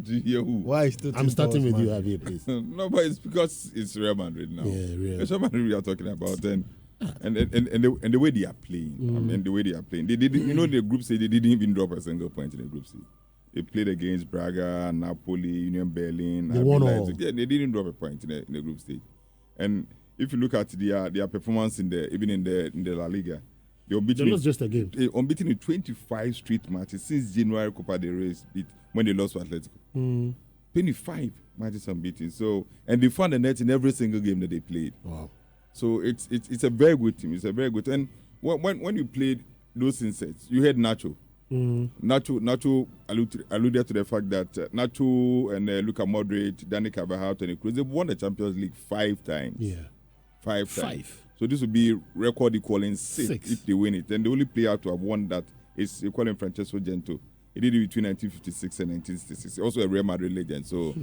to hear who. Why is I'm starting with you, Javier, please. No, but it's because it's Real Madrid now. Yeah, Real. It's Real Madrid we are talking about, and the way they are playing. I mean, the way they are playing. They didn't, the group stage. They didn't even drop a single point in the group stage. They played against Braga, Napoli, Union Berlin. They won all. Yeah, they didn't drop a point in the group stage. And if you look at their performance in the La Liga, they're unbeaten. They lost just a game. Unbeaten in 25 straight matches since January Copa del Rey when they lost to Atletico. 25 matches unbeaten. So, and they found the net in every single game that they played. Wow. So it's a very good team. It's a very good. And when you played those insets, you had Nacho. Nacho alluded to the fact that Nacho and Luka Modric, Dani Carvajal, Toni Kroos, they've won the Champions League 5 times. Yeah. Five times. So this would be record equaling 6 if they win it. And the only player to have won that is equaling Francesco Gento. He did it between 1956 and 1966. Also a Real Madrid legend. So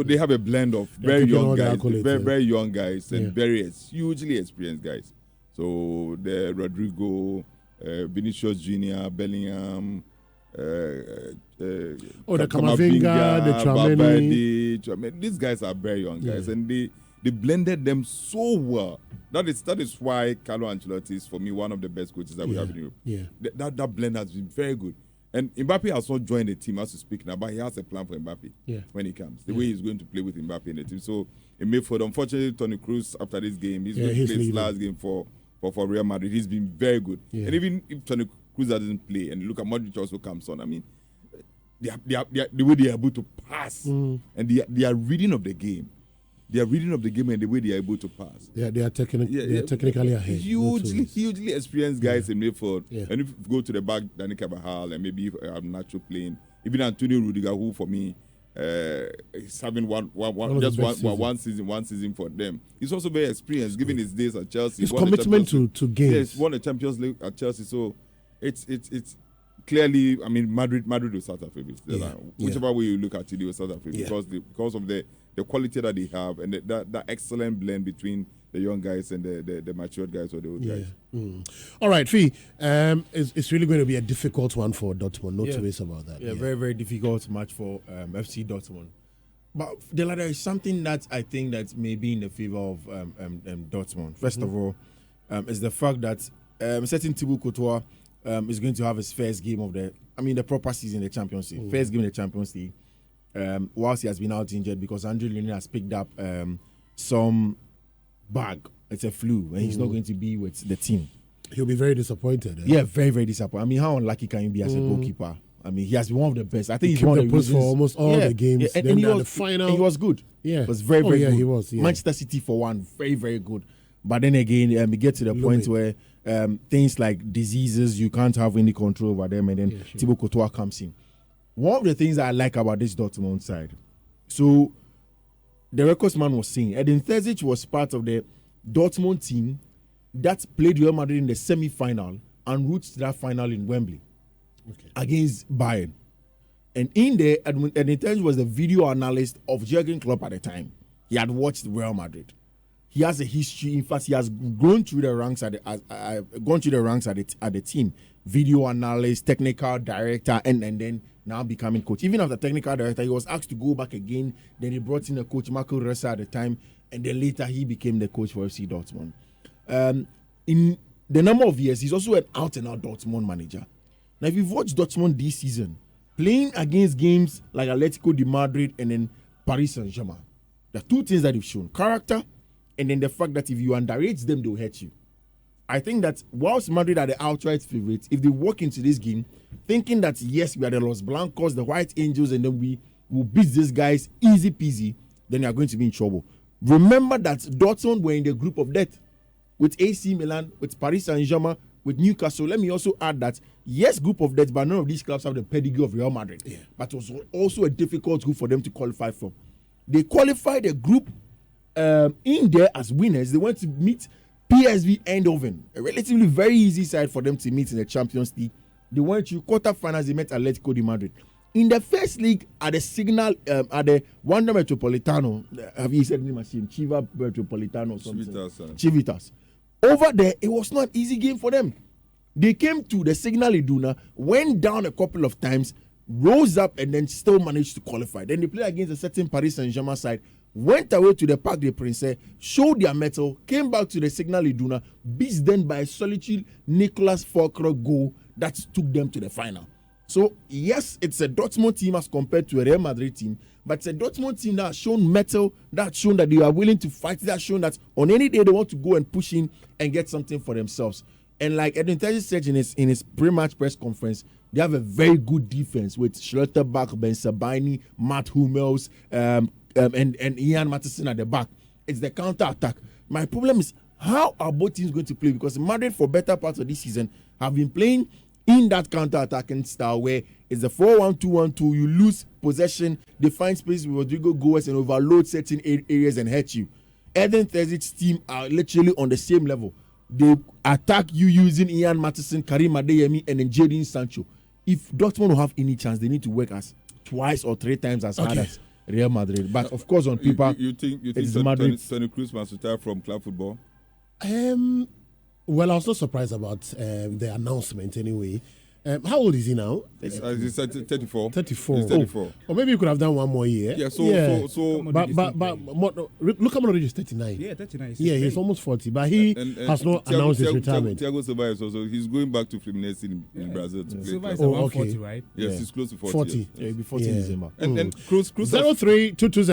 they have a blend of very young guys, very young guys, and very hugely experienced guys. So the Rodrigo, Vinicius Jr., Bellingham, the Camavinga, the Tchouaméni. These guys are very young guys, and they blended them so well. That is why Carlo Ancelotti is, for me, one of the best coaches that we have in Europe. Yeah. That blend has been very good. And Mbappe has not joined the team as we speak now, but he has a plan for Mbappe when he comes. The way he's going to play with Mbappe in the team. So in midfield, unfortunately, Toni Kroos, after this game, he's going to play his last game for Real Madrid. He's been very good. Yeah. And even if Toni Kroos doesn't play, and Luka Modric also comes on, I mean, the way they are able to pass, and they are reading of the game. They are reading of the game and the way they are able to pass. They are technically ahead. Hugely experienced guys in midfield. Yeah. And if you go to the back, Dani Carvajal, and maybe I'm Nacho playing, even Antonio Rudiger, who for me is having one season for them. He's also very experienced, given his days at Chelsea. His commitment to games. Yes, won the Champions League at Chelsea. So it's clearly, I mean, Madrid will start our favorites. Whichever way you look at it, they will start our favorites because of the quality that they have and that excellent blend between the young guys and the matured guys or the old guys. All right, Fee, it's really going to be a difficult one for Dortmund. No two ways about that. Yeah, very, very difficult match for FC Dortmund. But there is something that I think that may be in the favor of Dortmund. First of all, is the fact that certain Thibaut Courtois is going to have his first game of the proper season in the Champions League. First game in the Champions League. Whilst he has been out injured because Andre Lunin has picked up some bag. It's a flu, and he's not going to be with the team. He'll be very disappointed. Yeah, very, very disappointed. I mean, how unlucky can you be as a goalkeeper? I mean, he has been one of the best. I think he's one of the post for almost all the games. Yeah, and he was the final. He was good. Yeah, it was very, very good. He was. Yeah. Manchester City for one, very, very good. But then again, we get to the point where things like diseases, you can't have any control over them, and then Thibaut Courtois comes in. One of the things that I like about this Dortmund side, so the records man was saying, Edin Terzic was part of the Dortmund team that played Real Madrid in the semi-final and reached that final in Wembley against Bayern. And in there, Edin Terzic was the video analyst of Jurgen Klopp at the time. He had watched Real Madrid. He has a history. In fact, he has gone through the ranks at the team. Video analyst, technical director, and then now becoming coach. Even after technical director, he was asked to go back again. Then he brought in a coach, Marco Ressa, at the time, and then later he became the coach for FC Dortmund. In the number of years, he's also an out-and-out Dortmund manager. Now, if you've watched Dortmund this season, playing against games like Atletico de Madrid and then Paris Saint-Germain, there are two things that they've shown: character, and then the fact that if you underrate them, they'll hurt you. I think that whilst Madrid are the outright favorites, if they walk into this game thinking that, yes, we are the Los Blancos, the White Angels, and then we will beat these guys easy peasy, then you are going to be in trouble. Remember that Dortmund were in the group of death with AC Milan, with Paris Saint-Germain, with Newcastle. Let me also add that, yes, group of death, but none of these clubs have the pedigree of Real Madrid. Yeah. But it was also a difficult group for them to qualify from. They qualified a group in there as winners. They went to meet PSV Eindhoven, a relatively very easy side for them to meet in the Champions League. They went to quarterfinals. They met Atletico de Madrid. In the first league, at the Signal, at the Wanda Metropolitano, have you said the name machine? Chiva Metropolitano or something? Civitas. Over there, it was not an easy game for them. They came to the Signal Iduna, went down a couple of times, rose up and then still managed to qualify. Then they played against a certain Paris Saint-Germain side, went away to the Parc des Princes, showed their mettle, came back to the Signal Iduna, beat them by a solitary Nicolas Fulcro goal that took them to the final. So, yes, it's a Dortmund team as compared to a Real Madrid team, but it's a Dortmund team that has shown mettle, that has shown that they are willing to fight, that has shown that on any day they want to go and push in and get something for themselves. And like Edwin Terzi said in his pre-match press conference, they have a very good defense with Schlotterbeck, Ben Sabini, Matt Hummels, and Ian Matheson at the back. It's the counter-attack. My problem is, how are both teams going to play? Because Madrid, for better parts of this season, have been playing in that counter-attacking style where it's a 4-1-2-1-2. You lose possession, they find space with Rodrigo Goes and overload certain areas and hurt you. Edwin Terzi's team are literally on the same level. They attack you using Ian Matheson, Karim Adeyemi, and then Jadon Sancho. If Dortmund will have any chance, they need to work as twice or three times as hard as Real Madrid. But of course, on paper, you think Madrid. Toni Kroos must retire from club football? Well, I was not surprised about the announcement anyway. How old is he now? He's 34. 34. He's 34. Or maybe you could have done one more year. Yeah, but look, how is 39. Yeah, 39. Yeah, he's almost 40, but he has not announced his retirement. Thiago Silva is also, he's going back to Fluminense in Brazil to play. Silva is around 40, right? Yes, he's close to 40. 40. Yes. Yeah, he'll be 40 in December. And Kroos 03-22